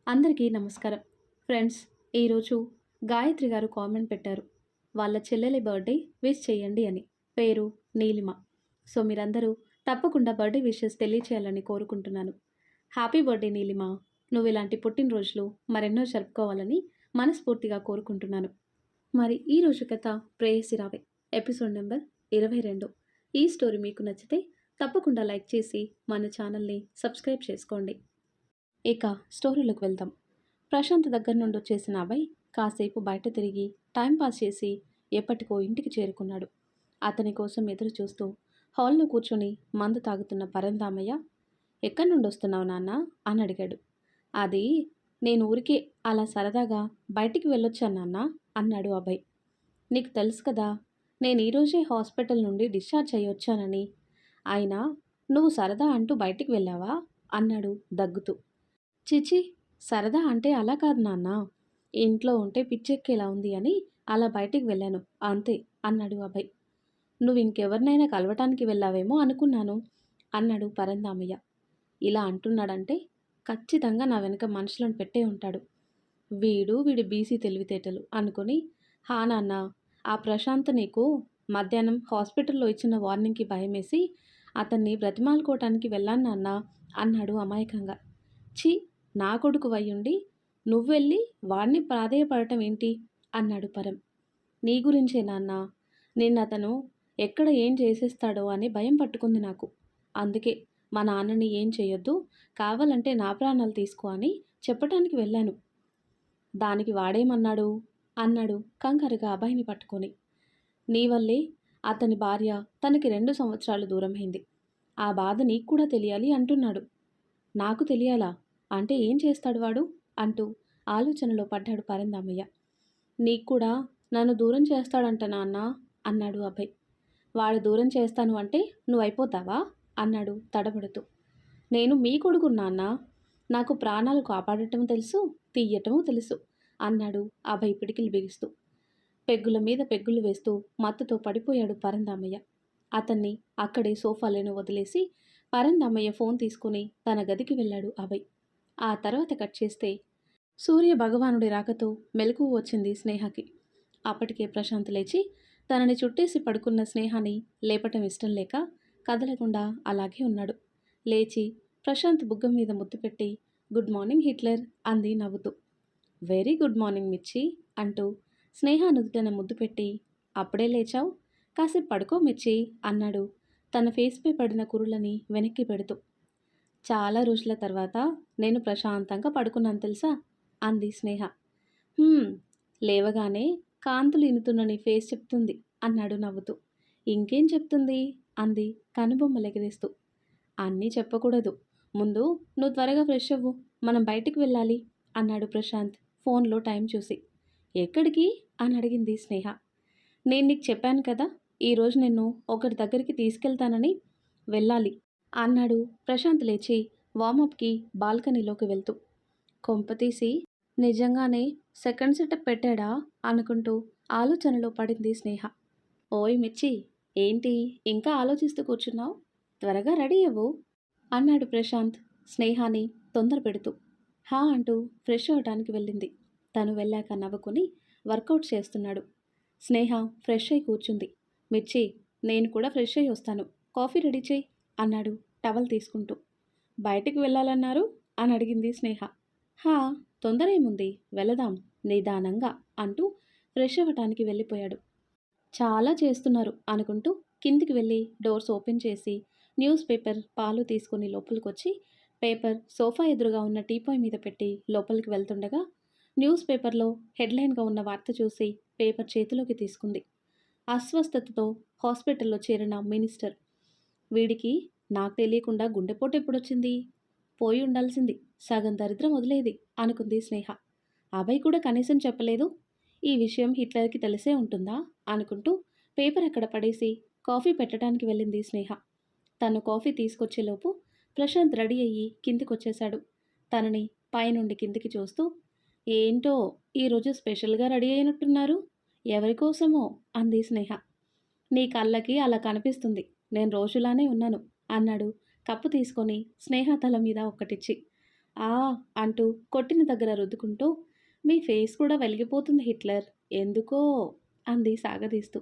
అందరికీ నమస్కారం. ఫ్రెండ్స్, ఈరోజు గాయత్రి గారు కామెంట్ పెట్టారు. వాళ్ళ చెల్లెలి బర్త్‌డే విష్ చేయండి అని. పేరు నీలిమ. సో, మీరందరూ తప్పకుండా బర్త్‌డే విషెస్ తెలియచేయాలని కోరుకుంటున్నాను. Happy birthday Neelima. నువ్వు ఇలాంటి పుట్టినరోజులు మరెన్నో జరుపుకోవాలని మనస్ఫూర్తిగా కోరుకుంటున్నాను. మరి ఈరోజు కథ ప్రేయసి రావే. Episode number 22. ఈ స్టోరీ మీకు నచ్చితే తప్పకుండా లైక్ చేసి మన ఛానల్‌ని సబ్స్క్రైబ్ చేసుకోండి. ఇక స్టోరీలోకి వెళ్దాం. ప్రశాంత్ దగ్గర నుండి వచ్చేసిన అభయ్ కాసేపు బయట తిరిగి టైంపాస్ చేసి ఎప్పటికో ఇంటికి చేరుకున్నాడు. అతని కోసం ఎదురు చూస్తూ హాల్లో కూర్చొని మందు తాగుతున్న పరందామయ్య, ఎక్కడి నుండి వస్తున్నావు నాన్న అని అడిగాడు. అది నేను ఊరికే అలా సరదాగా బయటికి వెళ్ళొచ్చాను నాన్న అన్నాడు అభయ్. నీకు తెలుసు కదా, నేను ఈరోజే హాస్పిటల్ నుండి డిశ్చార్జ్ అయ్యి వచ్చానని. అయినా నువ్వు సరదా అంటూ బయటికి వెళ్ళావా అన్నాడు దగ్గుతూ. చిచి, సరదా అంటే అలా కాదు నాన్న. ఇంట్లో ఉంటే పిచ్చెక్కేలా ఉంది అని అలా బయటికి వెళ్ళాను అంతే అన్నాడు అభయ్. నువ్వు ఇంకెవరినైనా కలవటానికి వెళ్ళావేమో అనుకున్నాను అన్నాడు పరందామయ్య. ఇలా అంటున్నాడంటే ఖచ్చితంగా నా వెనుక మనుషులను పెట్టే ఉంటాడు. వీడి బీసీ తెలివితేటలు అనుకుని, హా నాన్న, ఆ ప్రశాంత్ నీకు మధ్యాహ్నం హాస్పిటల్లో ఇచ్చిన వార్నింగ్కి భయమేసి అతన్ని బ్రతిమాలుకోవటానికి వెళ్ళాను నాన్న అన్నాడు అమాయకంగా. ఛీ, నా కొడుకు వయ్యుండి నువ్వెళ్ళి వాణ్ణి ప్రాధేయపడటం ఏంటి అన్నాడు పరం. నీ గురించే నాన్న, నిన్నతను ఎక్కడ ఏం చేసేస్తాడో అని భయం పట్టుకుంది నాకు. అందుకే మా నాన్నని ఏం చేయొద్దు, కావాలంటే నా ప్రాణాలు తీసుకో అని చెప్పటానికి వెళ్ళాను. దానికి వాడేమన్నాడు అన్నాడు కంగారుగా అభయ్ని పట్టుకొని. నీ వల్లే అతని భార్య తనకి 2 సంవత్సరాలు దూరమైంది. ఆ బాధ నీకు కూడా తెలియాలి అంటున్నాడు. నాకు తెలియాలా? అంటే ఏం చేస్తాడు వాడు అంటూ ఆలోచనలో పడ్డాడు పరందామయ్య. నీకు కూడా నన్ను దూరం చేస్తాడంట నాన్న అన్నాడు అభయ్. వాడు దూరం చేస్తాను అంటే నువ్వు అయిపోతావా అన్నాడు తడబడుతూ. నేను మీ కొడుకు నాన్న, నాకు ప్రాణాలు కాపాడటం తెలుసు, తీయటము తెలుసు అన్నాడు అభయ్ పిడికిలు బిగిస్తూ. పెగ్గుల మీద పెగ్గులు వేస్తూ మత్తుతో పడిపోయాడు పరందామయ్య. అతన్ని అక్కడే సోఫాలోనే వదిలేసి పరందామయ్య ఫోన్ తీసుకుని తన గదికి వెళ్ళాడు అభయ్. ఆ తర్వాత కట్ చేస్తే సూర్య భగవానుడి రాకతో మెలకువ వచ్చింది స్నేహకి. అప్పటికే ప్రశాంత్ లేచి తనని చుట్టేసి పడుకున్న స్నేహాన్ని లేపటం ఇష్టం లేక కదలకుండా అలాగే ఉన్నాడు. లేచి ప్రశాంత్ బుగ్గం మీద ముద్దు పెట్టి, గుడ్ మార్నింగ్ హిట్లర్ అంది నవ్వుతూ. వెరీ గుడ్ మార్నింగ్ మిర్చి అంటూ స్నేహ నుదుటన ముద్దు పెట్టి, అప్పుడే లేచావు, కాసేపు పడుకో మిర్చి అన్నాడు తన ఫేస్పై పడిన కురులని వెనక్కి పెడుతూ. చాలా రోజుల తర్వాత నేను ప్రశాంతంగా పడుకున్నాను తెలుసా అంది స్నేహ. లేవగానే కాంతులు ఇనుతున్న నీ ఫేస్ చెప్తుంది అన్నాడు నవ్వుతూ. ఇంకేం చెప్తుంది అంది కనుబొమ్మలెగరేస్తూ. అన్నీ చెప్పకూడదు, ముందు నువ్వు త్వరగా ఫ్రెష్ అవ్వు, మనం బయటికి వెళ్ళాలి అన్నాడు ప్రశాంత్ ఫోన్లో టైం చూసి. ఎక్కడికి అని అడిగింది స్నేహ. నేను నీకు చెప్పాను కదా, ఈరోజు నిన్ను ఒకరి దగ్గరికి తీసుకెళ్తానని. వెళ్ళాలి అన్నాడు ప్రశాంత్ లేచి వార్మప్కి బాల్కనీలోకి వెళ్తూ. కొంపతీసి నిజంగానే సెకండ్ సెటప్ పెట్టాడా అనుకుంటూ ఆలోచనలో పడింది స్నేహ. ఓయ్ మిర్చి, ఏంటి ఇంకా ఆలోచిస్తూ కూర్చున్నావు, త్వరగా రెడీ అవ్వు అన్నాడు ప్రశాంత్ స్నేహాని తొందర పెడుతూ. హా అంటూ ఫ్రెష్ అవడానికి వెళ్ళింది. తను వెళ్ళాక నవ్వుకుని వర్కౌట్ చేస్తున్నాడు. స్నేహ ఫ్రెష్ అయి కూర్చుంది. మిర్చి, నేను కూడా ఫ్రెష్ అయి వస్తాను, కాఫీ రెడీ చేయి అన్నాడు టవల్ తీసుకుంటూ. బయటికి వెళ్ళాలన్నారు అని అడిగింది స్నేహ. హా, తొందర ఏముంది, వెళదాం నిదానంగా అంటూ ఫ్రెష్ అవ్వటానికి వెళ్ళిపోయాడు. చాలా చేస్తున్నారు అనుకుంటూ కిందికి వెళ్ళి డోర్స్ ఓపెన్ చేసి న్యూస్ పేపర్ పాలు తీసుకుని లోపలికొచ్చి పేపర్ సోఫా ఎదురుగా ఉన్న టీపాయ్ మీద పెట్టి లోపలికి వెళ్తుండగా న్యూస్ పేపర్లో హెడ్లైన్గా ఉన్న వార్త చూసి పేపర్ చేతిలోకి తీసుకుంది. అస్వస్థతతో హాస్పిటల్లో చేరిన మినిస్టర్. వీడికి నాకు తెలియకుండా గుండెపోటు ఎప్పుడొచ్చింది, పోయి ఉండాల్సింది, సగం దరిద్రం వదిలేది అనుకుంది స్నేహ. అభయ్ కూడా కనీసం చెప్పలేదు. ఈ విషయం హిట్లర్కి తెలిసే ఉంటుందా అనుకుంటూ పేపర్ అక్కడ పడేసి కాఫీ పెట్టడానికి వెళ్ళింది స్నేహ. తను కాఫీ తీసుకొచ్చేలోపు ప్రశాంత్ రెడీ అయ్యి కిందికొచ్చేశాడు. తనని పైనుండి కిందికి చూస్తూ, ఏంటో ఈరోజు స్పెషల్గా రెడీ అయినట్టున్నారు, ఎవరికోసమో అంది స్నేహ. నీ కళ్ళకి అలా కనిపిస్తుంది, నేను రోజులానే ఉన్నాను అన్నాడు కప్పు తీసుకొని స్నేహ తల మీద ఒక్కటిచ్చి. ఆ అంటూ కొట్టిన దగ్గర రుద్దుకుంటూ, మీ ఫేస్ కూడా వెలిగిపోతుంది హిట్లర్. ఎందుకో అంది సాగదీస్తూ.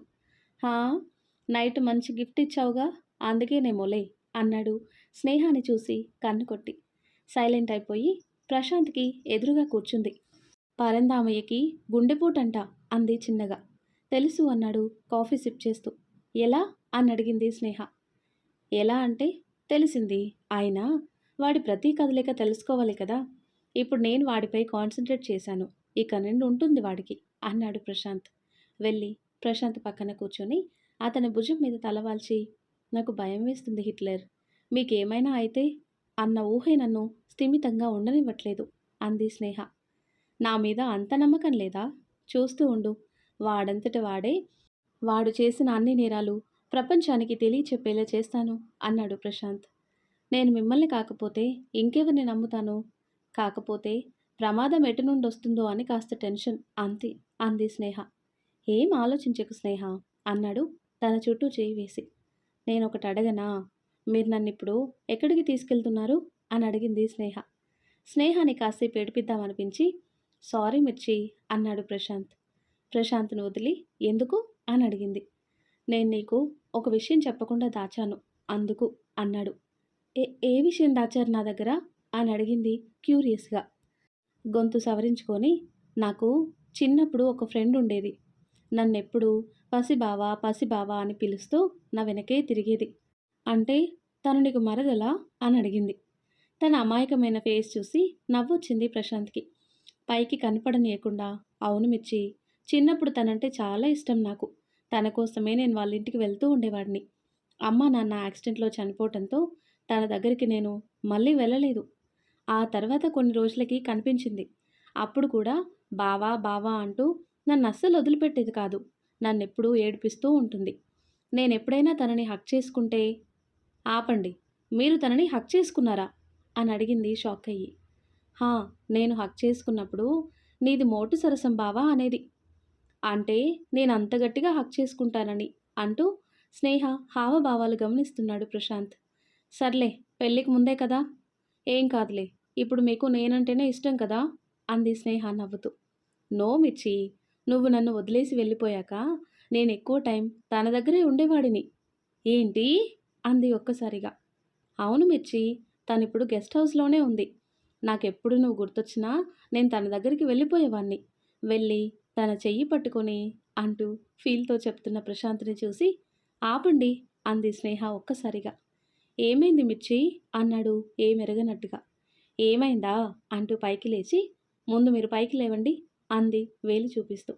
హా నైట్ మంచి గిఫ్ట్ ఇచ్చావుగా, అందుకేనేమోలే అన్నాడు స్నేహాని చూసి కన్ను కొట్టి. సైలెంట్ అయిపోయి ప్రశాంత్కి ఎదురుగా కూర్చుంది. పరందామయ్యకి గుండెపోటంట అంది చిన్నగా. తెలుసు అన్నాడు కాఫీ సిప్ చేస్తూ. ఎలా అని అడిగింది స్నేహ. ఎలా అంటే తెలిసింది. ఆయన వాడి ప్రతి కదలిక తెలుసుకోవాలి కదా. ఇప్పుడు నేను వాడిపై కాన్సన్ట్రేట్ చేశాను. ఇక నుండి ఉంటుంది వాడికి అన్నాడు ప్రశాంత్. వెళ్ళి ప్రశాంత్ పక్కన కూర్చొని అతని భుజం మీద తలవాల్చి, నాకు భయం వేస్తుంది హిట్లర్. మీకేమైనా అయితే అన్న ఊహే నన్ను స్థిమితంగా ఉండనివ్వట్లేదు అంది స్నేహ. నా మీద అంత నమ్మకం లేదా? చూస్తూ ఉండు. వాడంతట వాడే వాడు చేసిన అన్ని నేరాలు ప్రపంచానికి తెలియచెప్పేలా చేస్తాను అన్నాడు ప్రశాంత్. నేను మిమ్మల్ని కాకపోతే ఇంకెవరిని నమ్ముతాను? కాకపోతే ప్రమాదం ఎటు నుండి వస్తుందో అని కాస్త టెన్షన్ అంతే అంది స్నేహ. ఏం ఆలోచించకు స్నేహ అన్నాడు తన చుట్టూ చేయి వేసి. నేనొకటి అడగనా? మీరు నన్నిప్పుడు ఎక్కడికి తీసుకెళ్తున్నారు అని అడిగింది స్నేహ. స్నేహాన్ని కాసేపు ఏడిపిద్దామనిపించి, సారీ మిర్చి అన్నాడు ప్రశాంత్. ప్రశాంత్ను వదిలి ఎందుకు అని అడిగింది. నేను నీకు ఒక విషయం చెప్పకుండా దాచాను అందుకు అన్నాడు. ఏ ఏ విషయం దాచారు నా దగ్గర అని అడిగింది క్యూరియస్గా. గొంతు సవరించుకొని, నాకు చిన్నప్పుడు ఒక ఫ్రెండ్ ఉండేది. నన్నెప్పుడు పసిబావా పసిబావా అని పిలుస్తూ నా వెనకే తిరిగేది. అంటే తను నీకు మరదలా అని అడిగింది. తన అమాయకమైన ఫేస్ చూసి నవ్వొచ్చింది ప్రశాంత్కి. పైకి కనపడనీయకుండా, అవును మిర్చి, చిన్నప్పుడు తనంటే చాలా ఇష్టం నాకు. తన కోసమే నేను వాళ్ళ ఇంటికి వెళ్తూ ఉండేవాడిని. అమ్మ నాన్న యాక్సిడెంట్లో చనిపోవటంతో తన దగ్గరికి నేను మళ్ళీ వెళ్ళలేదు. ఆ తర్వాత కొన్ని రోజులకి కనిపించింది. అప్పుడు కూడా బావా బావా అంటూ నన్ను అస్సలు వదిలిపెట్టేది కాదు. నన్నెప్పుడూ ఏడిపిస్తూ ఉంటుంది. నేనెప్పుడైనా తనని హక్ చేసుకుంటే, ఆపండి, మీరు తనని హక్ చేసుకున్నారా అని అడిగింది షాక్ అయ్యి. హా నేను హక్ చేసుకున్నప్పుడు నీది మోటు సరసం బావా అనేది. అంటే నేను అంత గట్టిగా హక్ చేసుకుంటానని అంటూ స్నేహ హావభావాలు గమనిస్తున్నాడు ప్రశాంత్. సర్లే, పెళ్ళికి ముందే కదా, ఏం కాదులే, ఇప్పుడు మీకు నేనంటేనే ఇష్టం కదా అంది స్నేహ నవ్వుతూ. నో మిర్చి, నువ్వు నన్ను వదిలేసి వెళ్ళిపోయాక నేను ఎక్కువ టైం తన దగ్గరే ఉండేవాడిని. ఏంటి అంది ఒక్కసారిగా. అవును మిర్చి, తనిప్పుడు గెస్ట్ హౌస్లోనే ఉంది. నాకెప్పుడు నువ్వు గుర్తొచ్చినా నేను తన దగ్గరికి వెళ్ళిపోయేవాణ్ణి. వెళ్ళి తన చెయ్యి పట్టుకొని అంటూ ఫీల్తో చెప్తున్న ప్రశాంత్ని చూసి, ఆపండి అంది స్నేహ ఒక్కసారిగా. ఏమైంది మిర్చి అన్నాడు ఏమెరగనట్టుగా. ఏమైందా అంటూ పైకి లేచి, ముందు మీరు పైకి లేవండి అంది వేలు చూపిస్తూ.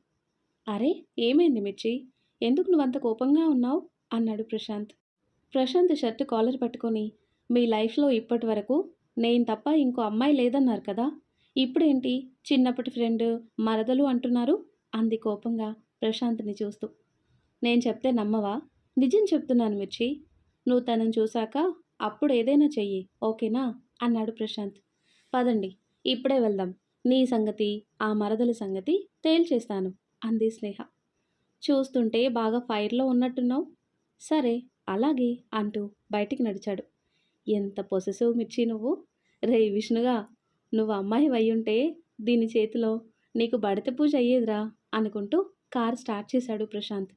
అరే ఏమైంది మిర్చి, ఎందుకు నువ్వంత కోపంగా ఉన్నావు అన్నాడు ప్రశాంత్. ప్రశాంత్ షర్ట్ కాలర్ పట్టుకొని, మీ లైఫ్లో ఇప్పటి వరకు నేను తప్ప ఇంకో అమ్మాయి లేదన్నారు కదా, ఇప్పుడేంటి చిన్నప్పటి ఫ్రెండ్ మరదలు అంటున్నారు అంది కోపంగా ప్రశాంత్ని చూస్తూ. నేను చెప్తే నమ్మవా? నిజం చెప్తున్నాను మిర్చి. నువ్వు తనని చూశాక అప్పుడు ఏదైనా చెయ్యి, ఓకేనా అన్నాడు ప్రశాంత్. పదండి, ఇప్పుడే వెళ్దాం. నీ సంగతి ఆ మరదలి సంగతి తేల్చేస్తాను అంది స్నేహ. చూస్తుంటే బాగా ఫైర్లో ఉన్నట్టున్నావు. సరే అలాగే అంటూ బయటికి నడిచాడు. ఎంత పొసెసివ్ మిర్చి నువ్వు. రే విష్ణుగా, నువ్వు అమ్మాయి అయ్యుంటే దీని చేతిలో నీకు బడత పూజ అయ్యేదిరా అనుకుంటూ కారు స్టార్ట్ చేశాడు ప్రశాంత్.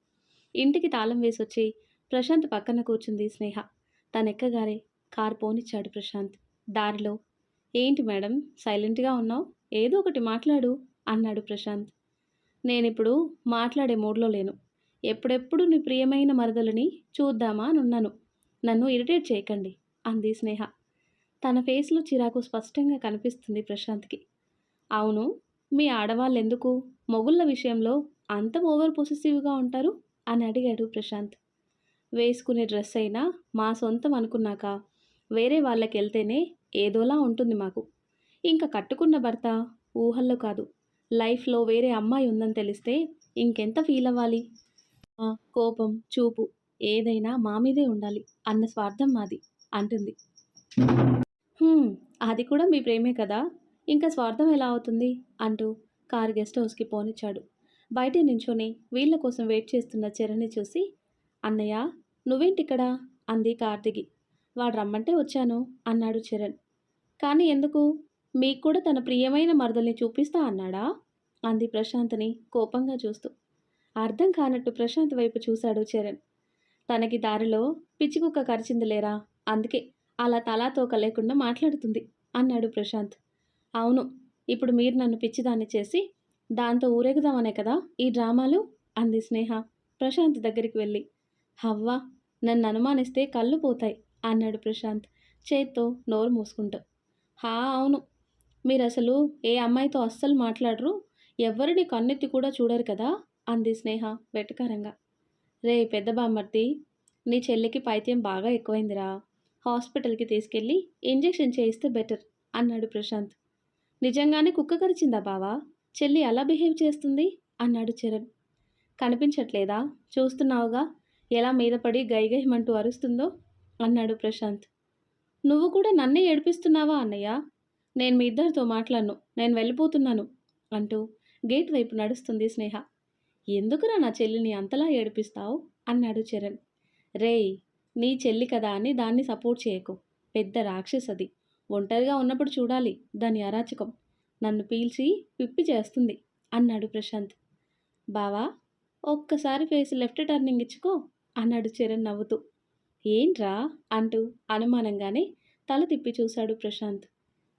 ఇంటికి తాళం వేసొచ్చి ప్రశాంత్ పక్కన కూర్చుంది స్నేహ. తనెక్కగారే కారు పోనిచ్చాడు ప్రశాంత్. దారిలో, ఏంటి మేడం సైలెంట్గా ఉన్నావు, ఏదో ఒకటి మాట్లాడు అన్నాడు ప్రశాంత్. నేనిప్పుడు మాట్లాడే మూడ్లో లేను. ఎప్పుడెప్పుడు నీ ప్రియమైన మరదలని చూద్దామా అనున్నాను. నన్ను ఇరిటేట్ చేయకండి అంది స్నేహ. తన ఫేస్లో చిరాకు స్పష్టంగా కనిపిస్తుంది ప్రశాంత్కి. అవును, మీ ఆడవాళ్ళెందుకు మొగుళ్ళ విషయంలో అంత ఓవర్ పొసెసివ్గా ఉంటారు అని అడిగాడు ప్రశాంత్. వేసుకునే డ్రెస్ అయినా మా సొంతం అనుకున్నాక వేరే వాళ్ళకి వెళ్తేనే ఏదోలా ఉంటుంది మాకు. ఇంకా కట్టుకున్న భర్త ఊహల్లో కాదు, లైఫ్లో వేరే అమ్మాయి ఉందని తెలిస్తే ఇంకెంత ఫీల్ అవ్వాలి. కోపం చూపు ఏదైనా మా మీదే ఉండాలి అన్న స్వార్థం మాది అంటుంది. "హ్మ్, అది కూడా మీ ప్రేమే కదా, ఇంకా స్వార్థం ఎలా అవుతుంది అంటూ కారు గెస్ట్ హౌస్కి పోనిచ్చాడు. బయట నించొని వీళ్ళ కోసం వెయిట్ చేస్తున్న చరణ్ని చూసి, అన్నయ్య నువ్వేంటిక్కడ అంది కార్ దిగి. వాడు రమ్మంటే వచ్చాను అన్నాడు చరణ్. కానీ ఎందుకు మీకు కూడా తన ప్రియమైన మరదల్ని చూపిస్తా అన్నాడా? అంది ప్రశాంత్‌ని కోపంగా చూస్తూ. అర్థం కానట్టు ప్రశాంత్ వైపు చూశాడు చరణ్. తనకి దారిలో పిచ్చికుక్క కరిచిందిలేరా, అందుకే అలా తలా తోక లేకుండా మాట్లాడుతుంది అన్నాడు ప్రశాంత్. అవును, ఇప్పుడు మీరు నన్ను పిచ్చిదాన్ని చేసి దాంతో ఊరేగుదామనే కదా ఈ డ్రామాలు అంది స్నేహ ప్రశాంత్ దగ్గరికి వెళ్ళి. హవ్వా, నన్ను అనుమానిస్తే కళ్ళు పోతాయి అన్నాడు ప్రశాంత్ చేత్తో నోరు మూసుకుంటూ. హా అవును, మీరసలు ఏ అమ్మాయితో అస్సలు మాట్లాడరు, ఎవ్వరిని కన్నెత్తి కూడా చూడరు కదా అంది స్నేహ వెటకారంగా. రే పెద్ద బామ్మర్ది, నీ చెల్లికి పైత్యం బాగా ఎక్కువైందిరా, హాస్పిటల్కి తీసుకెళ్ళి ఇంజెక్షన్ చేయిస్తే బెటర్ అన్నాడు ప్రశాంత్. నిజంగానే కుక్క కరిచిందా బావా, చెల్లి అలా బిహేవ్ చేస్తుంది అన్నాడు చరణ్. కనిపించట్లేదా, చూస్తున్నావుగా ఎలా మీద పడి గైగైమంటూ అరుస్తుందో అన్నాడు ప్రశాంత్. నువ్వు కూడా నన్నే ఏడిపిస్తున్నావా అన్నయ్య, నేను మీ ఇద్దరితో మాట్లాడను, నేను వెళ్ళిపోతున్నాను అంటూ గేట్ వైపు నడుస్తుంది స్నేహ. ఎందుకురా నా చెల్లిని అంతలా ఏడిపిస్తావు అన్నాడు చరణ్. రేయ్, నీ చెల్లి కదా అని దాన్ని సపోర్ట్ చేయకు, పెద్ద రాక్షసది, ఒంటరిగా ఉన్నప్పుడు చూడాలి దాని అరాచకం, నన్ను పీల్చి పిప్పి చేస్తుంది అన్నాడు ప్రశాంత్. బావా, ఒక్కసారి ఫేస్ లెఫ్ట్ టర్నింగ్ ఇచ్చుకో అన్నాడు చరణ్ నవ్వుతూ. ఏంట్రా అంటూ అనుమానంగానే తల తిప్పి చూశాడు ప్రశాంత్.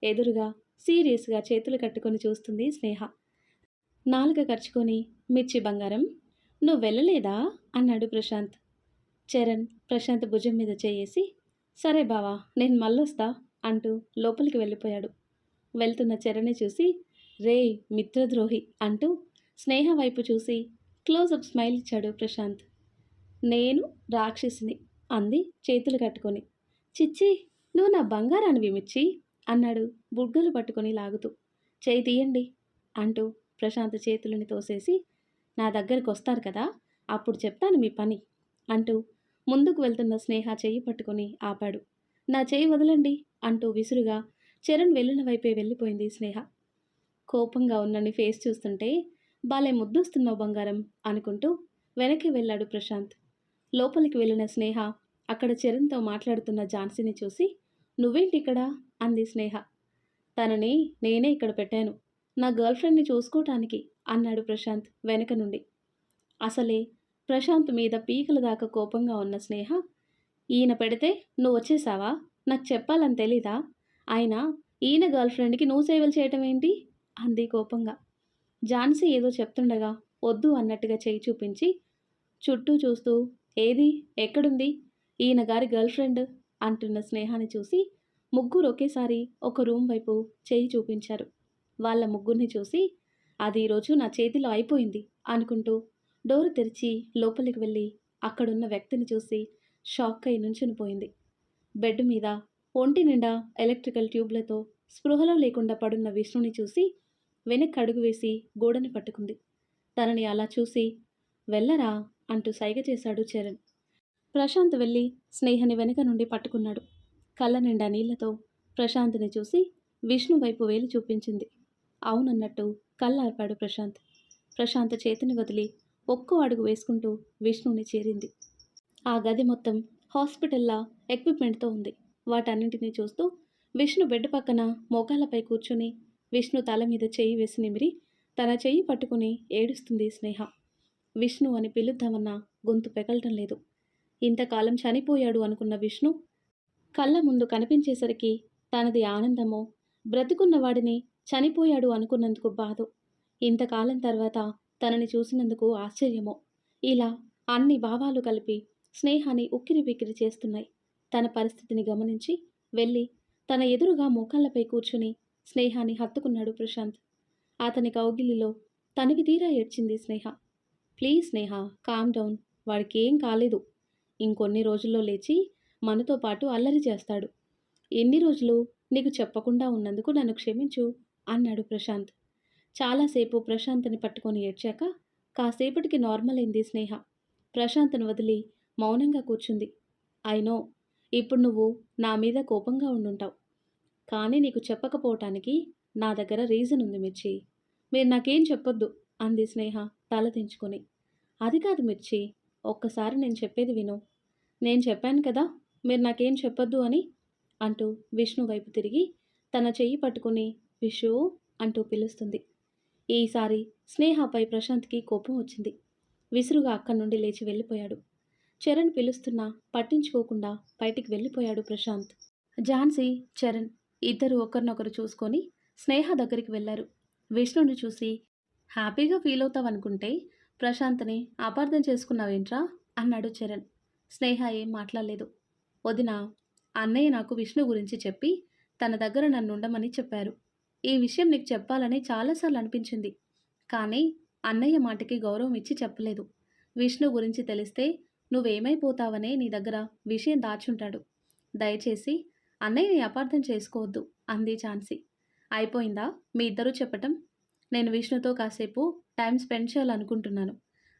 ఎదురుగా సీరియస్గా చేతులు కట్టుకొని చూస్తుంది స్నేహ. నాలుక ఖర్చుకొని, మిర్చి బంగారం, నువ్వు వెళ్ళలేదా అన్నాడు ప్రశాంత్. చరణ్ ప్రశాంత్ భుజం మీద చేయేసి, సరే బావా నేను మళ్ళొస్తా అంటూ లోపలికి వెళ్ళిపోయాడు. వెళ్తున్న చరణ్ని చూసి, రేయ్ మిత్రద్రోహి అంటూ స్నేహ వైపు చూసి క్లోజప్ స్మైల్ ఇచ్చాడు ప్రశాంత్. నేను రాక్షసిని అంది చేతులు కట్టుకొని. చిచ్చి, నువ్వు నా బంగారానివి మిర్చి అన్నాడు బుగ్గలు పట్టుకొని లాగుతూ. చేయి తీయండి అంటూ ప్రశాంత్ చేతులని తోసేసి, నా దగ్గరికి వస్తారు కదా అప్పుడు చెప్తాను మీ పని అంటూ ముందుకు వెళ్తున్న స్నేహ చెయ్యి పట్టుకొని ఆపాడు. నా చెయ్యి వదలండి అంటూ విసురుగా చరణ్ వెళ్ళిన వైపే వెళ్ళిపోయింది స్నేహ. కోపంగా ఉన్న నీ ఫేస్ చూస్తుంటే బాలే ముద్దొస్తున్నావు బంగారం అనుకుంటూ వెనక్కి వెళ్ళాడు ప్రశాంత్. లోపలికి వెళ్ళిన స్నేహ అక్కడ చరణ్తో మాట్లాడుతున్న ఝాన్సీని చూసి, నువ్వేంటి ఇక్కడ అంది స్నేహ. తనని నేనే ఇక్కడ పెట్టాను, నా గర్ల్ ఫ్రెండ్ని చూసుకోవటానికి అన్నాడు ప్రశాంత్ వెనక నుండి. అసలే ప్రశాంత్ మీద పీకల దాకా కోపంగా ఉన్న స్నేహ, ఈయన పెడితే నువ్వు వచ్చేసావా, నాకు చెప్పాలని తెలీదా, అయినా ఈయన గర్ల్ ఫ్రెండ్కి నువ్వు సేవలు చేయటం ఏంటి అంది కోపంగా. ఝాన్సీ ఏదో చెప్తుండగా వద్దు అన్నట్టుగా చేయి చూపించి చుట్టూ చూస్తూ, ఏది ఎక్కడుంది ఈయన గారి గర్ల్ ఫ్రెండ్ అంటున్న స్నేహాన్ని చూసి ముగ్గురు ఒకేసారి ఒక రూమ్ వైపు చేయి చూపించారు. వాళ్ళ ముగ్గురిని చూసి, అది ఈరోజు నా చేతిలో అయిపోయింది అనుకుంటూ డోరు తెరిచి లోపలికి వెళ్ళి అక్కడున్న వ్యక్తిని చూసి షాక్ అయి నుంచుని పోయింది. బెడ్ మీద ఒంటి నిండా ఎలక్ట్రికల్ ట్యూబ్లతో స్పృహలో లేకుండా పడున్న విష్ణుని చూసి వెనక్కి అడుగు వేసి గోడని పట్టుకుంది. తనని అలా చూసి, వెళ్ళరా అంటూ సైగ చేశాడు చరణ్. ప్రశాంత్ వెళ్ళి స్నేహని వెనక నుండి పట్టుకున్నాడు. కళ్ళ నిండా నీళ్లతో ప్రశాంత్ని చూసి విష్ణు వైపు వేలు చూపించింది. అవునన్నట్టు కళ్ళార్పాడు ప్రశాంత్. ప్రశాంత్ చేతిని వదిలి ఒక్కో అడుగు వేసుకుంటూ విష్ణుని చేరింది. ఆ గది మొత్తం హాస్పిటల్లా ఎక్విప్మెంట్తో ఉంది. వాటన్నింటినీ చూస్తూ విష్ణు బెడ్ పక్కన మోకాళ్ళపై కూర్చుని విష్ణు తల మీద చెయ్యి వేసి నిమిరి తన చెయ్యి పట్టుకుని ఏడుస్తుంది స్నేహ. విష్ణు అని పిలుద్దామన్నా గొంతు పెగలటం లేదు. ఇంతకాలం చనిపోయాడు అనుకున్న విష్ణు కళ్ళ ముందు కనిపించేసరికి తనది ఆనందమో, బ్రతికున్నవాడిని చనిపోయాడు అనుకున్నందుకు బాధో, ఇంతకాలం తర్వాత తనని చూసినందుకు ఆశ్చర్యమో, ఇలా అన్ని భావాలు కలిపి స్నేహాన్ని ఉక్కిరి బిక్కిరి చేస్తున్నాయి. తన పరిస్థితిని గమనించి వెళ్ళి తన ఎదురుగా మోకాళ్ళపై కూర్చుని స్నేహాన్ని హత్తుకున్నాడు ప్రశాంత్. అతని కౌగిలిలో తనివి తీరా ఏడ్చింది స్నేహ. ప్లీజ్ స్నేహ, కామ్ డౌన్, వాడికి ఏం కాలేదు, ఇంకొన్ని రోజుల్లో లేచి మనతో పాటు అల్లరి చేస్తాడు, ఎన్ని రోజులు నీకు చెప్పకుండా ఉన్నందుకు నన్ను క్షమించు అన్నాడు ప్రశాంత్. చాలాసేపు ప్రశాంత్ని పట్టుకొని ఏడ్చాక కాసేపటికి నార్మల్ అయింది స్నేహ. ప్రశాంత్ను వదిలి మౌనంగా కూర్చుంది. అయినో ఇప్పుడు నువ్వు నా మీద కోపంగా ఉండుంటావు, కానీ నీకు చెప్పకపోవటానికి నా దగ్గర రీజన్ ఉంది మిర్చి, మీరు నాకేం చెప్పొద్దు అంది స్నేహ తల దించుకొని. అది కాదు మిర్చి, ఒక్కసారి నేను చెప్పేది విను, నేను చెప్పాను కదా మీరు నాకేం చెప్పొద్దు అని అంటూ విష్ణు వైపు తిరిగి తన చెయ్యి పట్టుకుని విషు అంటూ పిలుస్తుంది. ఈసారి స్నేహపై ప్రశాంత్కి కోపం వచ్చింది. విసురుగా అక్కడి నుండి లేచి వెళ్ళిపోయాడు. చరణ్ పిలుస్తున్నా పట్టించుకోకుండా బయటికి వెళ్ళిపోయాడు ప్రశాంత్. ఝాన్సీ, చరణ్ ఇద్దరు ఒకరినొకరు చూసుకొని స్నేహ దగ్గరికి వెళ్ళారు. విష్ణుని చూసి హ్యాపీగా ఫీల్ అవుతావనుకుంటే ప్రశాంత్ని అపార్థం చేసుకున్నావేంట్రా అన్నాడు చరణ్. స్నేహ ఏం మాట్లాడలేదు. వదినా, అన్నయ్య నాకు విష్ణు గురించి చెప్పి తన దగ్గర నన్ను ఉండమని చెప్పారు. ఈ విషయం నీకు చెప్పాలని చాలాసార్లు అనిపించింది. కానీ అన్నయ్య మాటకి గౌరవం ఇచ్చి చెప్పలేదు. విష్ణు గురించి తెలిస్తే నువ్వేమైపోతావనే నీ దగ్గర విషయం దాచుంటాడు. దయచేసి అన్నయ్యని అపార్థం చేసుకోవద్దు అంది ఝాన్సీ. అయిపోయిందా మీ ఇద్దరూ చెప్పటం? నేను విష్ణుతో కాసేపు టైం స్పెండ్ చేయాలనుకుంటున్నాను.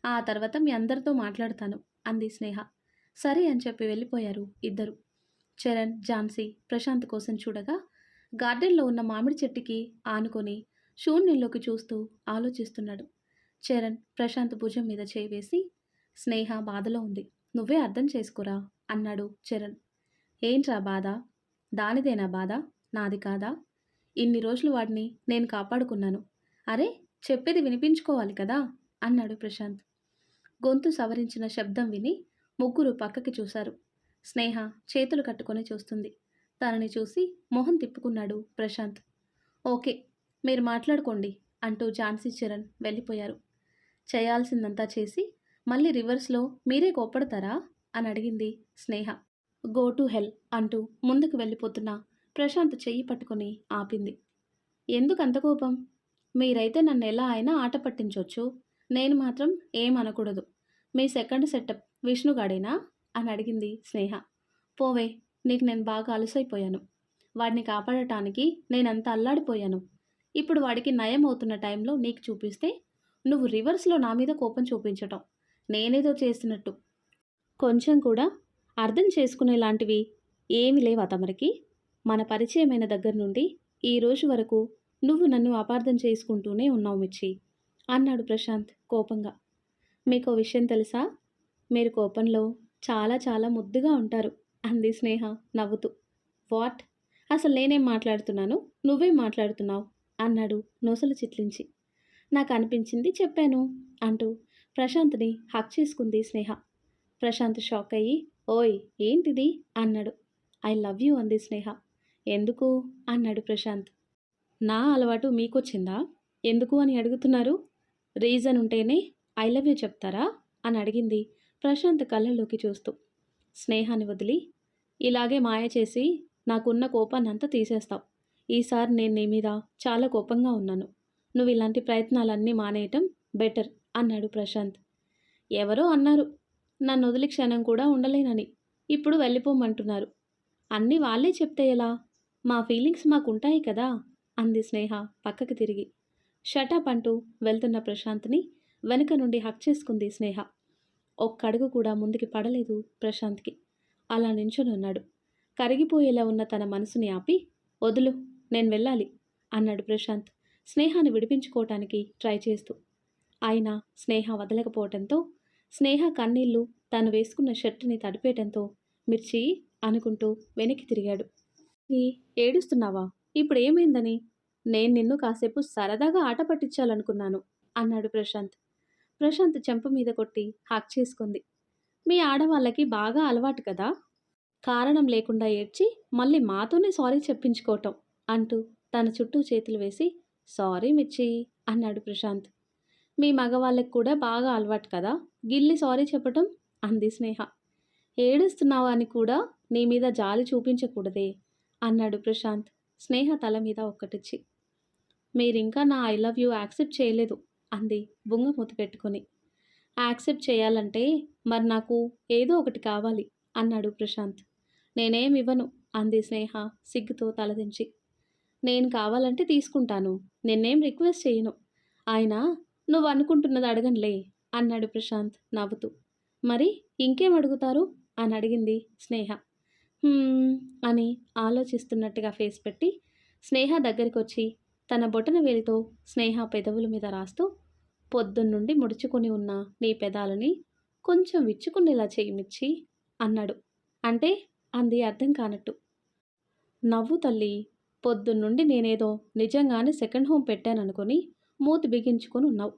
ఆ తర్వాత మీ అందరితో మాట్లాడతాను అంది స్నేహ. సరే అని చెప్పి వెళ్ళిపోయారు ఇద్దరు. చరణ్, ఝాన్సీ ప్రశాంత్ కోసం చూడగా గార్డెన్లో ఉన్న మామిడి చెట్టుకి ఆనుకొని శూన్యంలోకి చూస్తూ ఆలోచిస్తున్నాడు. చరణ్ ప్రశాంత్ భుజం మీద చేయి వేసి, స్నేహ బాధలో ఉంది, నువ్వే అర్థం చేసుకోరా అన్నాడు చరణ్. ఏంట్రా బాధ? దానిదేనా బాధ, నాది కాదా? ఇన్ని రోజులు వాడిని నేను కాపాడుకున్నాను. అరే, చెప్పేది వినిపించుకోవాలి కదా అన్నాడు ప్రశాంత్. గొంతు సవరించిన శబ్దం విని ముగ్గురు పక్కకి చూశారు. స్నేహ చేతులు కట్టుకొని చూస్తుంది. తనని చూసి మొహం తిప్పుకున్నాడు ప్రశాంత్. ఓకే, మీరు మాట్లాడుకోండి అంటూ ఝాన్సీ, చరణ్ వెళ్ళిపోయారు. చేయాల్సిందంతా చేసి మళ్ళీ రివర్స్లో మీరే కోప్పడతారా అని అడిగింది స్నేహ. గో టు హెల్ అంటూ ముందుకు వెళ్ళిపోతున్న ప్రశాంత్ చెయ్యి పట్టుకొని ఆపింది. ఎందుకు అంత కోపం? మీరైతే నన్ను ఎలా అయినా ఆట పట్టించవచ్చు, నేను మాత్రం ఏమనకూడదు. మీ సెకండ్ సెటప్ విష్ణుగాడేనా అని అడిగింది స్నేహ. పోవే, నీకు నేను బాగా అలసైపోయాను. వాడిని కాపాడటానికి నేనంత అల్లాడిపోయాను. ఇప్పుడు వాడికి నయం అవుతున్న టైంలో నీకు చూపిస్తే నువ్వు రివర్స్లో నా మీద కోపం చూపించటం, నేనేదో చేసినట్టు. కొంచెం కూడా అర్థం చేసుకునేలాంటివి ఏమి లేవా తమరికి? మన పరిచయమైన దగ్గర నుండి ఈ రోజు వరకు నువ్వు నన్ను అపార్థం చేసుకుంటూనే ఉన్నావు మిర్చి అన్నాడు ప్రశాంత్ కోపంగా. మీకో విషయం తెలుసా? మీరు కోపంలో చాలా చాలా ముద్దుగా ఉంటారు అంది స్నేహ నవ్వుతూ. వాట్? అసలు నేనేం మాట్లాడుతున్నాను, నువ్వేం మాట్లాడుతున్నావు అన్నాడు నొసలు చిట్లించి. నాకు అనిపించింది చెప్పాను అంటూ ప్రశాంత్ని హక్ చేసుకుంది స్నేహ. ప్రశాంత్ షాక్ అయ్యి, ఓయ్ ఏంటిది అన్నాడు. ఐ లవ్ యూ అంది స్నేహ. ఎందుకు అన్నాడు ప్రశాంత్. నా అలవాటు మీకొచ్చిందా? ఎందుకు అని అడుగుతున్నారు? రీజన్ ఉంటేనే ఐ లవ్ యూ చెప్తారా అని అడిగింది ప్రశాంత్ కళ్ళల్లోకి చూస్తూ. స్నేహాన్ని వదిలి ఇలాగే మాయ చేసి నాకున్న కోపాన్నంతా తీసేస్తావు. ఈసారి నేను నీ మీద చాలా కోపంగా ఉన్నాను. నువ్వు ఇలాంటి ప్రయత్నాలన్నీ మానేయటం బెటర్ అన్నాడు ప్రశాంత్. ఎవరో అన్నారు నన్ను వదిలి క్షణం కూడా ఉండలేనని. ఇప్పుడు వెళ్ళిపోమంటున్నారు. అన్నీ వాళ్ళే చెప్తే ఎలా? మా ఫీలింగ్స్ మాకుంటాయి కదా అంది స్నేహ పక్కకి తిరిగి. షటప్ అంటూ వెళ్తున్న ప్రశాంత్ని వెనుక నుండి హక్ చేసుకుంది స్నేహ. ఒక్కడుగు కూడా ముందుకి పడలేదు ప్రశాంత్కి. అలా నించునున్నాడు. కరిగిపోయేలా ఉన్న తన మనసుని ఆపి, వదులు, నేను వెళ్ళాలి అన్నాడు ప్రశాంత్ స్నేహాన్ని విడిపించుకోవటానికి ట్రై చేస్తూ. అయినా స్నేహ వదలకపోవటంతో స్నేహ కన్నీళ్లు తాను వేసుకున్న షర్టుని తడిపేయటంతో మిర్చి అనుకుంటూ వెనక్కి తిరిగాడు. ఏడుస్తున్నావా? ఇప్పుడు ఏమైందని? నేను నిన్ను కాసేపు సరదాగా ఆట పట్టించాలనుకున్నాను అన్నాడు ప్రశాంత్. ప్రశాంత్ చెంప మీద కొట్టి హక్ చేసుకుంది. మీ ఆడవాళ్ళకి బాగా అలవాటు కదా, కారణం లేకుండా ఏడ్చి మళ్ళీ మాతోనే సారీ చెప్పించుకోవటం అంటూ తన చుట్టూ చేతులు వేసి, సారీ మిర్చి అన్నాడు ప్రశాంత్. మీ మగవాళ్ళకి కూడా బాగా అలవాటు కదా గిల్లి సారీ చెప్పటం అంది స్నేహ. ఏడుస్తున్నావా అని కూడా నీ మీద జాలి చూపించకూడదే అన్నాడు ప్రశాంత్ స్నేహ తల మీద ఒక్కటిచ్చి. మీరింకా నా ఐ లవ్ యూ యాక్సెప్ట్ చేయలేదు అంది బుంగమూతి పెట్టుకొని. యాక్సెప్ట్ చేయాలంటే మరి నాకు ఏదో ఒకటి కావాలి అన్నాడు ప్రశాంత్. నేనేం ఇవ్వను అంది స్నేహ సిగ్గుతో తలదించి. నేను కావాలంటే తీసుకుంటాను, నిన్నేం రిక్వెస్ట్ చేయను. ఆయన నువ్వు అనుకుంటున్నది అడగనులే అన్నాడు ప్రశాంత్ నవ్వుతూ. మరి ఇంకేం అడుగుతారు అని అడిగింది స్నేహ. అని ఆలోచిస్తున్నట్టుగా ఫేస్ పెట్టి స్నేహ దగ్గరికి వచ్చి తన బొటన వేలితో స్నేహ పెదవుల మీద రాస్తూ, పొద్దున్నుండి ముడుచుకొని ఉన్న నీ పెదాలని కొంచెం విచ్చుకునేలా చేయిమిచ్చి అన్నాడు. అంటే అంది అర్థం కానట్టు. నవ్వు తల్లి, పొద్దున్నుండి నేనేదో నిజంగానే సెకండ్ హోమ్ పెట్టాననుకొని మూతి బిగించుకొని ఉన్నావు.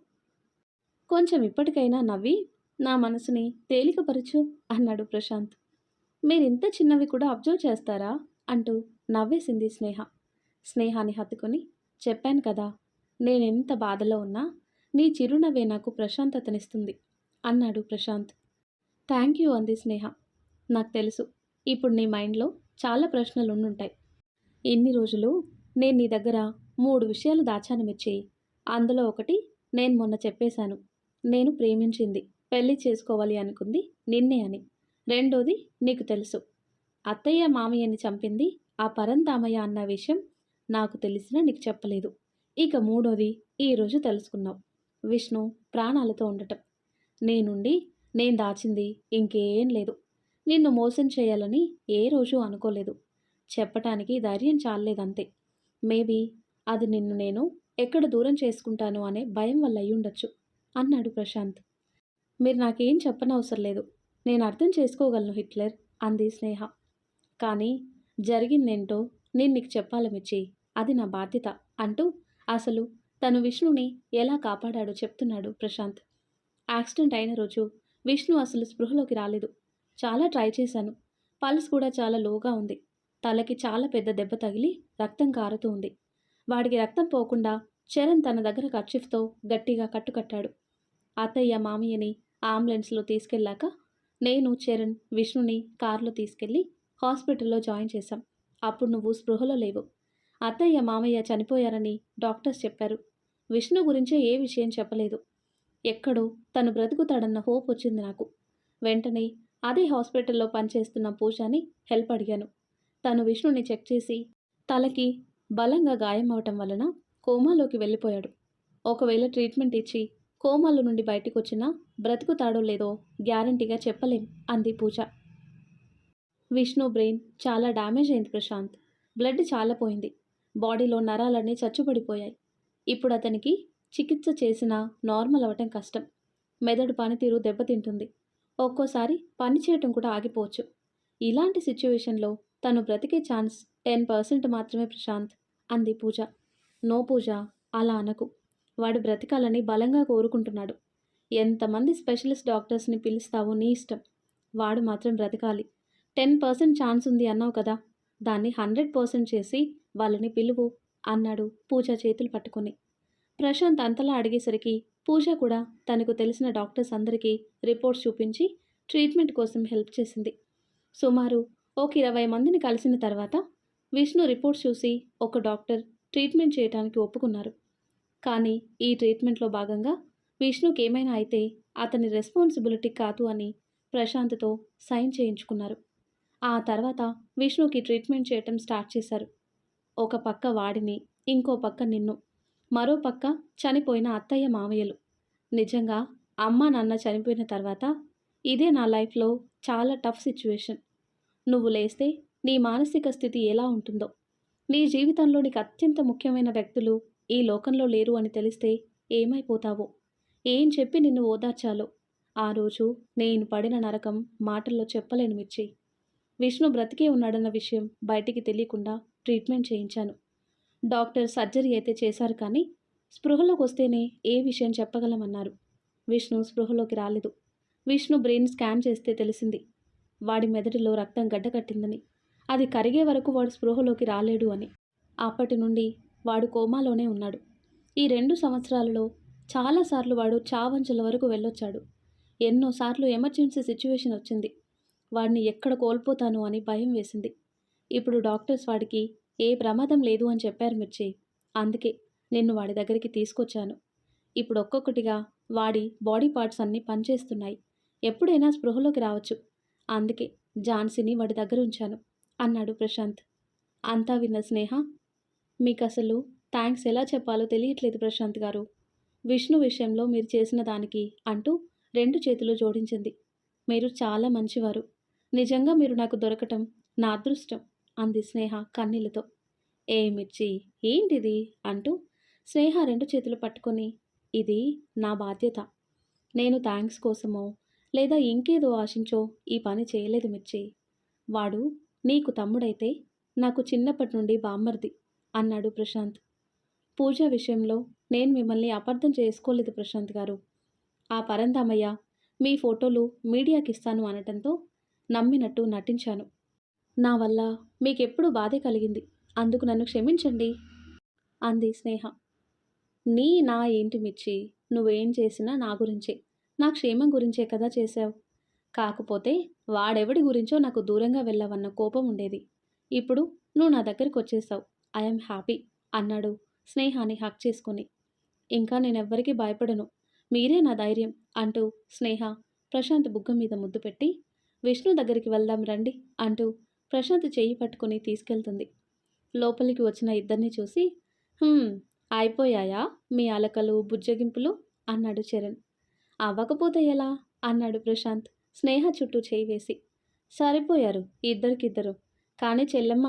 కొంచెం ఇప్పటికైనా నవ్వి నా మనసుని తేలికపరచు అన్నాడు ప్రశాంత్. మీరింత చిన్నవి కూడా అబ్జర్వ్ చేస్తారా అంటూ నవ్వేసింది స్నేహ. స్నేహాన్ని హత్తుకొని చెప్పాను కదా, నేనెంత బాధలో ఉన్నా నీ చిరునవ్వే నాకు ప్రశాంతతనిస్తుంది అన్నాడు ప్రశాంత్. థ్యాంక్ యూ అంది స్నేహ. నాకు తెలుసు ఇప్పుడు నీ మైండ్లో చాలా ప్రశ్నలు ఉండుంటాయి. ఇన్ని రోజులు నేను నీ దగ్గర 3 విషయాలు దాచాను మిర్చి. అందులో ఒకటి నేను మొన్న చెప్పేశాను. నేను ప్రేమించింది, పెళ్లి చేసుకోవాలి అనుకుంది నిన్నే అని. రెండోది నీకు తెలుసు. అత్తయ్య మామయ్యని చంపింది ఆ పరంధామయ్య అన్న విషయం నాకు తెలిసినా నీకు చెప్పలేదు. ఇక మూడోది ఈరోజు తెలుసుకున్నావు. విష్ణు ప్రాణాలతో ఉండటం. నేనుండి నేను దాచింది ఇంకేం లేదు. నిన్ను మోసం చేయాలని ఏ రోజు అనుకోలేదు. చెప్పటానికి ధైర్యం చాలలేదంతే. మేబీ అది నిన్ను నేను ఎక్కడ దూరం చేసుకుంటాను అనే భయం వల్ల అయ్యుండొచ్చు అన్నాడు ప్రశాంత్. మీరు నాకేం చెప్పనవసరం లేదు, నేను అర్థం చేసుకోగలను హిట్లర్ అంది స్నేహ. కానీ జరిగిందేంటో నేను నీకు చెప్పాలి మిర్చి, అది నా బాధ్యత అంటూ అసలు తను విష్ణుని ఎలా కాపాడాడో చెప్తున్నాడు ప్రశాంత్. యాక్సిడెంట్ అయిన రోజు విష్ణు అసలు స్పృహలోకి రాలేదు. చాలా ట్రై చేశాను. పల్స్ కూడా చాలా లోగా ఉంది. తలకి చాలా పెద్ద దెబ్బ తగిలి రక్తం కారుతూ ఉంది. వాడికి రక్తం పోకుండా చరణ్ తన దగ్గర కర్చీఫ్తో గట్టిగా కట్టుకట్టాడు. అత్తయ్య మామయ్యని అంబులెన్స్లో తీసుకెళ్ళాక నేను చరణ్ విష్ణుని కారులో తీసుకెళ్ళి హాస్పిటల్లో జాయిన్ చేశాం. అప్పుడు నువ్వు స్పృహలో లేవు. అత్తయ్య మామయ్య చనిపోయారని డాక్టర్స్ చెప్పారు. విష్ణు గురించే ఏ విషయం చెప్పలేదు. ఎక్కడో తను బ్రతుకుతాడన్న హోప్ వచ్చింది నాకు. వెంటనే అదే హాస్పిటల్లో పనిచేస్తున్న పూజాని హెల్ప్ అడిగాను. తను విష్ణుని చెక్ చేసి తలకి బలంగా గాయం అవటం వలన కోమాలోకి వెళ్ళిపోయాడు. ఒకవేళ ట్రీట్మెంట్ ఇచ్చి కోమాలో నుండి బయటకు వచ్చినా బ్రతుకుతాడో లేదో గ్యారంటీగా చెప్పలేం అంది పూజ. విష్ణు బ్రెయిన్ చాలా డ్యామేజ్ అయింది ప్రశాంత్. బ్లడ్ చాలా పోయింది. బాడీలో నరాలన్నీ చచ్చుబడిపోయాయి. ఇప్పుడు అతనికి చికిత్స చేసినా నార్మల్ అవ్వటం కష్టం. మెదడు పనితీరు దెబ్బతింటుంది. ఒక్కోసారి పని చేయటం కూడా ఆగిపోవచ్చు. ఇలాంటి సిచ్యువేషన్లో తను బ్రతికే ఛాన్స్ 10% మాత్రమే ప్రశాంత్ అంది పూజ. నో పూజ, అలా అనకు. వాడు బ్రతకాలని బలంగా కోరుకుంటున్నాడు. ఎంతమంది స్పెషలిస్ట్ డాక్టర్స్ని పిలుస్తావో నీ ఇష్టం. వాడు మాత్రం బ్రతకాలి. 10% ఛాన్స్ ఉంది అన్నావు కదా, దాన్ని 100% చేసి వాళ్ళని పిలువు అన్నాడు పూజ చేతులు పట్టుకొని. ప్రశాంత్ అంతలా అడిగేసరికి పూజ కూడా తనకు తెలిసిన డాక్టర్స్ అందరికీ రిపోర్ట్స్ చూపించి ట్రీట్మెంట్ కోసం హెల్ప్ చేసింది. సుమారు ఒక 20 మందిని కలిసిన తర్వాత విష్ణు రిపోర్ట్స్ చూసి ఒక డాక్టర్ ట్రీట్మెంట్ చేయడానికి ఒప్పుకున్నారు. కానీ ఈ ట్రీట్మెంట్లో భాగంగా విష్ణుకి ఏమైనా అయితే అతని రెస్పాన్సిబిలిటీ కాదు అని ప్రశాంత్తో సైన్ చేయించుకున్నారు. ఆ తర్వాత విష్ణుకి ట్రీట్మెంట్ చేయటం స్టార్ట్ చేశారు. ఒక పక్క వాడిని, ఇంకో పక్క నిన్ను, మరో పక్క చనిపోయిన అత్తయ్య మామయ్యలు. నిజంగా అమ్మ నాన్న చనిపోయిన తర్వాత ఇదే నా లైఫ్లో చాలా టఫ్ సిచ్యువేషన్. నువ్వు లేస్తే నీ మానసిక స్థితి ఎలా ఉంటుందో, నీ జీవితంలో నీకు అత్యంత ముఖ్యమైన వ్యక్తులు ఈ లోకంలో లేరు అని తెలిస్తే ఏమైపోతావో, ఏం చెప్పి నిన్ను ఓదార్చాలో. ఆ రోజు నేను పడిన నరకం మాటల్లో చెప్పలేను మిర్చి. విష్ణు బ్రతికే ఉన్నాడన్న విషయం బయటికి తెలియకుండా ట్రీట్మెంట్ చేయించాను. డాక్టర్ సర్జరీ అయితే చేశారు, కానీ స్పృహలోకి వస్తేనే ఏ విషయం చెప్పగలమన్నారు. విష్ణు స్పృహలోకి రాలేదు. విష్ణు బ్రెయిన్ స్కాన్ చేస్తే తెలిసింది వాడి మెదడులో రక్తం గడ్డకట్టిందని. అది కరిగే వరకు వాడు స్పృహలోకి రాలేడు అని. అప్పటి నుండి వాడు కోమాలోనే ఉన్నాడు. ఈ 2 సంవత్సరాలలో చాలాసార్లు వాడు చావంచుల వరకు వెళ్ళొచ్చాడు. ఎన్నోసార్లు ఎమర్జెన్సీ సిచ్యువేషన్ వచ్చింది. వాడిని ఎక్కడ కోల్పోతాను అని భయం వేసింది. ఇప్పుడు డాక్టర్స్ వాడికి ఏ ప్రమాదం లేదు అని చెప్పారు మిర్చి. అందుకే నిన్ను వాడి దగ్గరికి తీసుకొచ్చాను. ఇప్పుడు ఒక్కొక్కటిగా వాడి బాడీ పార్ట్స్ అన్నీ పనిచేస్తున్నాయి. ఎప్పుడైనా స్పృహలోకి రావచ్చు. అందుకే ఝాన్సీని వాడి దగ్గర ఉంచాను అన్నాడు ప్రశాంత్. అంతా విన్న స్నేహ, మీకసలు థ్యాంక్స్ ఎలా చెప్పాలో తెలియట్లేదు ప్రశాంత్ గారు. విష్ణు విషయంలో మీరు చేసిన దానికి అంటూ 2 చేతులు జోడించింది. మీరు చాలా మంచివారు. నిజంగా మీరు నాకు దొరకటం నా అదృష్టం అంది స్నేహ కన్నీళ్లతో. ఏ మిర్చి, ఏంటిది అంటూ స్నేహ 2 చేతులు పట్టుకొని, ఇది నా బాధ్యత. నేను థ్యాంక్స్ కోసమో లేదా ఇంకేదో ఆశించో ఈ పని చేయలేదు మిర్చి. వాడు నీకు తమ్ముడైతే నాకు చిన్నప్పటి నుండి బామ్మర్ది. అన్నాడు ప్రశాంత్. పూజ విషయంలో నేను మిమ్మల్ని అపార్థం చేసుకోలేదు ప్రశాంత్ గారు. ఆ పరంధామయ్య మీ ఫోటోలు మీడియాకిస్తాను అనటంతో నమ్మినట్టు నటించాను. నా వల్ల మీకెప్పుడు బాధే కలిగింది. అందుకు నన్ను క్షమించండి అంది స్నేహ. నా ఏంటి మిర్చి, నువ్వేం చేసినా నా గురించే, నా క్షేమం గురించే కదా చేశావు. కాకపోతే వాడెవడి గురించో నాకు దూరంగా వెళ్ళావన్న కోపం ఉండేది. ఇప్పుడు నువ్వు నా దగ్గరికి వచ్చేసావు. ఐఎమ్ హ్యాపీ అన్నాడు స్నేహాని హక్ చేసుకుని. ఇంకా నేనెవ్వరికీ భయపడను, మీరే నా ధైర్యం అంటూ స్నేహ ప్రశాంత్ బుగ్గ మీద ముద్దు పెట్టి విష్ణు దగ్గరికి వెళ్దాం రండి అంటూ ప్రశాంత్ చెయ్యి పట్టుకుని తీసుకెళ్తుంది. లోపలికి వచ్చిన ఇద్దరిని చూసి "హ్మ్, అయిపోయాయా మీ అలకలు బుజ్జగింపులు" అన్నాడు చరణ్. అవ్వకపోతే ఎలా అన్నాడు ప్రశాంత్ స్నేహ చుట్టూ చేయి వేసి. సరిపోయారు ఇద్దరికిద్దరు. కానీ చెల్లెమ్మ,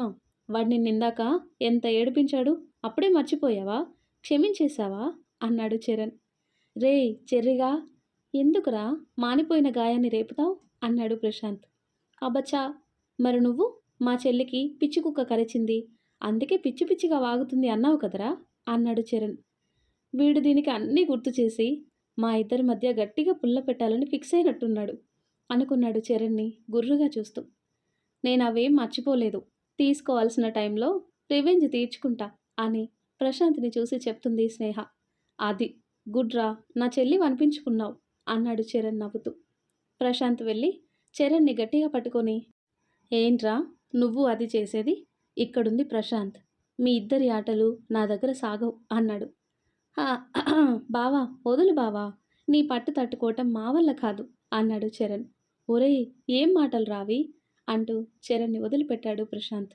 వాడిని నిందాక ఎంత ఏడిపించాడు, అప్పుడే మర్చిపోయావా, క్షమించేశావా అన్నాడు చరణ్. రేయ్ చెర్రిగా, ఎందుకురా మానిపోయిన గాయాన్ని రేపుతావు అన్నాడు ప్రశాంత్. అబ్బచ్చా, మరి నువ్వు మా చెల్లికి పిచ్చి కుక్క కరిచింది, అందుకే పిచ్చి పిచ్చిగా వాగుతుంది అన్నావు కదరా అన్నాడు చరణ్. వీడు దీనికి అన్నీ గుర్తు చేసి మా ఇద్దరి మధ్య గట్టిగా పుల్ల పెట్టాలని ఫిక్స్ అయినట్టున్నాడు అనుకున్నాడు చరణ్ని గుర్రుగా చూస్తూ. నేను అవేం మర్చిపోలేదు, తీసుకోవాల్సిన టైంలో రివెంజ్ తీర్చుకుంటా అని ప్రశాంత్ని చూసి చెప్తుంది స్నేహ. అది గుడ్రా, నా చెల్లి అనిపించుకున్నావు అన్నాడు చరణ్ నవ్వుతూ. ప్రశాంత్ వెళ్ళి చరణ్ని గట్టిగా పట్టుకొని, ఏంట్రా నువ్వు అది చేసేది, ఇక్కడుంది ప్రశాంత్, మీ ఇద్దరి ఆటలు నా దగ్గర సాగవు అన్నాడు. "ఆ, బావా వదులు బావా, నీ పట్టు తట్టుకోవటం మా వల్ల కాదు అన్నాడు చరణ్. ఒరేయ్ ఏం మాటలు రావి అంటూ చరణ్ని వదిలిపెట్టాడు ప్రశాంత్.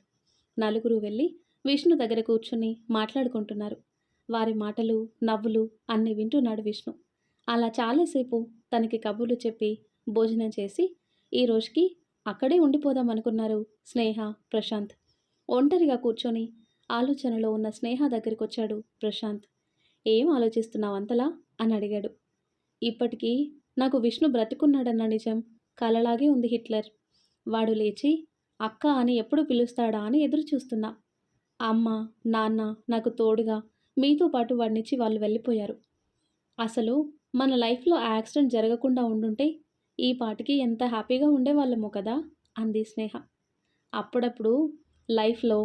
నలుగురు వెళ్ళి విష్ణు దగ్గర కూర్చుని మాట్లాడుకుంటున్నారు. వారి మాటలు నవ్వులు అన్నీ వింటున్నాడు విష్ణు. అలా చాలాసేపు తనకి కబుర్లు చెప్పి భోజనం చేసి ఈ రోజుకి అక్కడే ఉండిపోదాం అనుకున్నారు స్నేహ ప్రశాంత్. ఒంటరిగా కూర్చొని ఆలోచనలో ఉన్న స్నేహ దగ్గరికి వచ్చాడు ప్రశాంత్. ఏం ఆలోచిస్తున్నావు అంతలా అని అడిగాడు. ఇప్పటికీ నాకు విష్ణు బ్రతికున్నాడన్న నిజం కలలాగే ఉంది హిట్లర్. వాడు లేచి అక్క అని ఎప్పుడు పిలుస్తాడా అని ఎదురు చూస్తున్నా. అమ్మ నాన్న నాకు తోడుగా మీతో పాటు వాడినిచ్చి వాళ్ళు వెళ్ళిపోయారు. అసలు మన లైఫ్లో ఆ యాక్సిడెంట్ జరగకుండా ఉండుంటే ఈ పాటికి ఎంత హ్యాపీగా ఉండేవాళ్ళమో కదా అంది స్నేహ. అప్పుడప్పుడు లైఫ్లో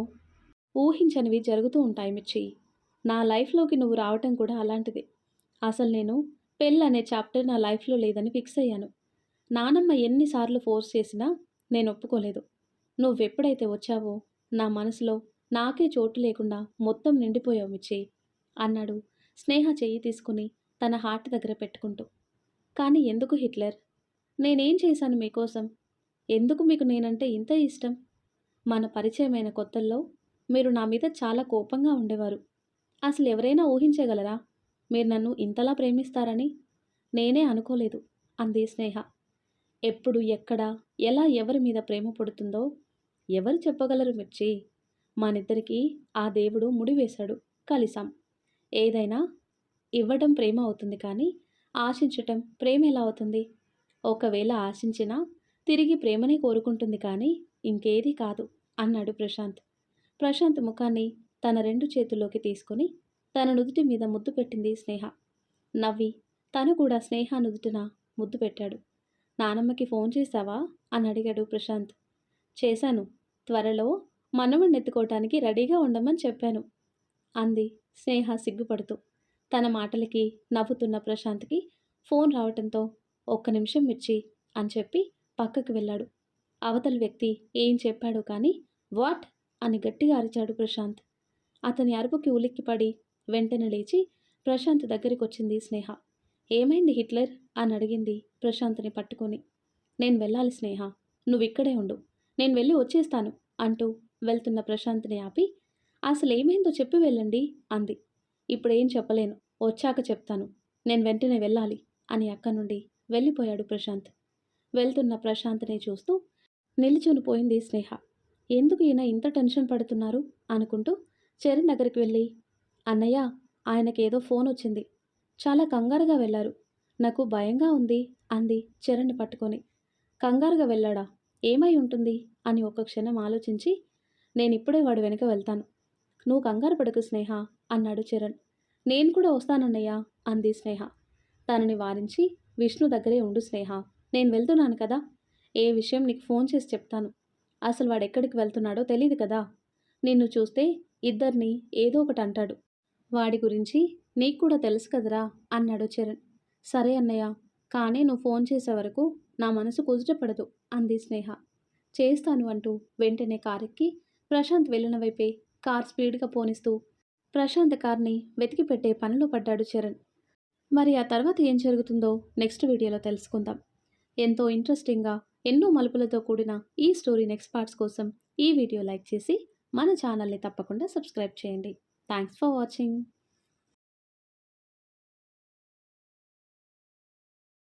ఊహించనివి జరుగుతూ ఉంటాయి మిర్చి. నా లైఫ్లోకి నువ్వు రావటం కూడా అలాంటిదే. అసలు నేను పెళ్ళనే చాప్టర్ నా లైఫ్లో లేదని ఫిక్స్ అయ్యాను. నానమ్మ ఎన్నిసార్లు ఫోర్స్ చేసినా నేను ఒప్పుకోలేదు. నువ్వెప్పుడైతే వచ్చావో నా మనసులో నాకే చోటు లేకుండా మొత్తం నిండిపోయావు మిర్చి అన్నాడు స్నేహ చెయ్యి తీసుకుని తన హార్ట్ దగ్గర పెట్టుకుంటూ. కానీ ఎందుకు హిట్లర్, నేనేం చేశాను మీకోసం, ఎందుకు మీకు నేనంటే ఇంత ఇష్టం? మన పరిచయమైన కొత్తల్లో మీరు నా మీద చాలా కోపంగా ఉండేవారు. అసలు ఎవరైనా ఊహించగలరా మీరు నన్ను ఇంతలా ప్రేమిస్తారని? నేనే అనుకోలేదు అంది స్నేహ. ఎప్పుడు ఎక్కడ ఎలా ఎవరి మీద ప్రేమ పుడుతుందో ఎవరు చెప్పగలరు మిర్చి. మనిద్దరికీ ఆ దేవుడు ముడివేశాడు, కలిసాం. ఏదైనా ఇవ్వడం ప్రేమ అవుతుంది కానీ ఆశించటం ప్రేమ ఎలా అవుతుంది? ఒకవేళ ఆశించినా తిరిగి ప్రేమనే కోరుకుంటుంది కానీ ఇంకేదీ కాదు అన్నాడు ప్రశాంత్. ప్రశాంత్ ముఖాన్ని తన రెండు చేతుల్లోకి తీసుకొని తన నుదుటి మీద ముద్దు పెట్టింది స్నేహ. నవ్వి తను కూడా స్నేహ నుదుటిన ముద్దు పెట్టాడు. నానమ్మకి ఫోన్ చేశావా అని అడిగాడు ప్రశాంత్. చేశాను, త్వరలో మనవణ్ణి ఎత్తుకోవటానికి రెడీగా ఉండమని చెప్పాను అంది స్నేహ సిగ్గుపడుతూ. తన మాటలకి నవ్వుతున్న ప్రశాంత్కి ఫోన్ రావటంతో ఒక్క నిమిషం మిర్చి అని చెప్పి పక్కకు వెళ్ళాడు. అవతలి వ్యక్తి ఏం చెప్పాడో కానీ వాట్ అని గట్టిగా అరిచాడు ప్రశాంత్. అతని అరుపుకి ఉలిక్కిపడి వెంటనే లేచి ప్రశాంత్ దగ్గరికి వచ్చింది స్నేహ. ఏమైంది హిట్లర్ అని అడిగింది ప్రశాంత్ని పట్టుకొని. నేను వెళ్ళాలి స్నేహ, నువ్వు ఇక్కడే ఉండు, నేను వెళ్ళి వచ్చేస్తాను అంటూ వెళ్తున్న ప్రశాంత్ని ఆపి అసలు ఏమైందో చెప్పి వెళ్ళండి అంది. ఇప్పుడేం చెప్పలేను, వచ్చాక చెప్తాను, నేను వెంటనే వెళ్ళాలి అని అక్క నుండి వెళ్ళిపోయాడు ప్రశాంత్. వెళ్తున్న ప్రశాంత్ని చూస్తూ నిల్చుని పోయింది స్నేహ. ఎందుకు ఈయన ఇంత టెన్షన్ పడుతున్నారు అనుకుంటూ చరణ్ దగ్గరికి వెళ్ళి, అన్నయ్య ఆయనకేదో ఫోన్ వచ్చింది, చాలా కంగారుగా వెళ్ళారు, నాకు భయంగా ఉంది అంది చరణ్ని పట్టుకొని. కంగారుగా వెళ్ళాడా, ఏమై ఉంటుంది అని ఒక్క క్షణం ఆలోచించి, నేనిప్పుడే వాడు వెనక వెళ్తాను, నువ్వు కంగారు పడకు స్నేహ అన్నాడు చరణ్. నేను కూడా వస్తానన్నయ్య అంది స్నేహ. తనని వారించి విష్ణు దగ్గరే ఉండు స్నేహ, నేను వెళ్తున్నాను కదా, ఏ విషయం నీకు ఫోన్ చేసి చెప్తాను. అసలు వాడెక్కడికి వెళ్తున్నాడో తెలీదు కదా, నిన్ను చూస్తే ఇద్దరిని ఏదో ఒకటి అంటాడు. వాడి గురించి నీకు కూడా తెలుసు కదరా అన్నాడు చరణ్. సరే అన్నయ్య, కానీ నువ్వు ఫోన్ చేసే వరకు నా మనసు కుదుటపడదు అంది స్నేహ. చేస్తాను అంటూ వెంటనే కారెక్కి ప్రశాంత్ వెళ్ళిన వైపే కార్ స్పీడ్గా పోనిస్తూ ప్రశాంత్ కార్ని వెతికి పెట్టే పనిలో పడ్డాడు చరణ్. మరి ఆ తర్వాత ఏం జరుగుతుందో నెక్స్ట్ వీడియోలో తెలుసుకుందాం. ఎంతో ఇంట్రెస్టింగ్గా ఎన్నో మలుపులతో కూడిన ఈ స్టోరీ నెక్స్ట్ పార్ట్స్ కోసం ఈ వీడియో లైక్ చేసి మన ఛానల్ని తప్పకుండా సబ్స్క్రైబ్ చేయండి. Thanks for watching.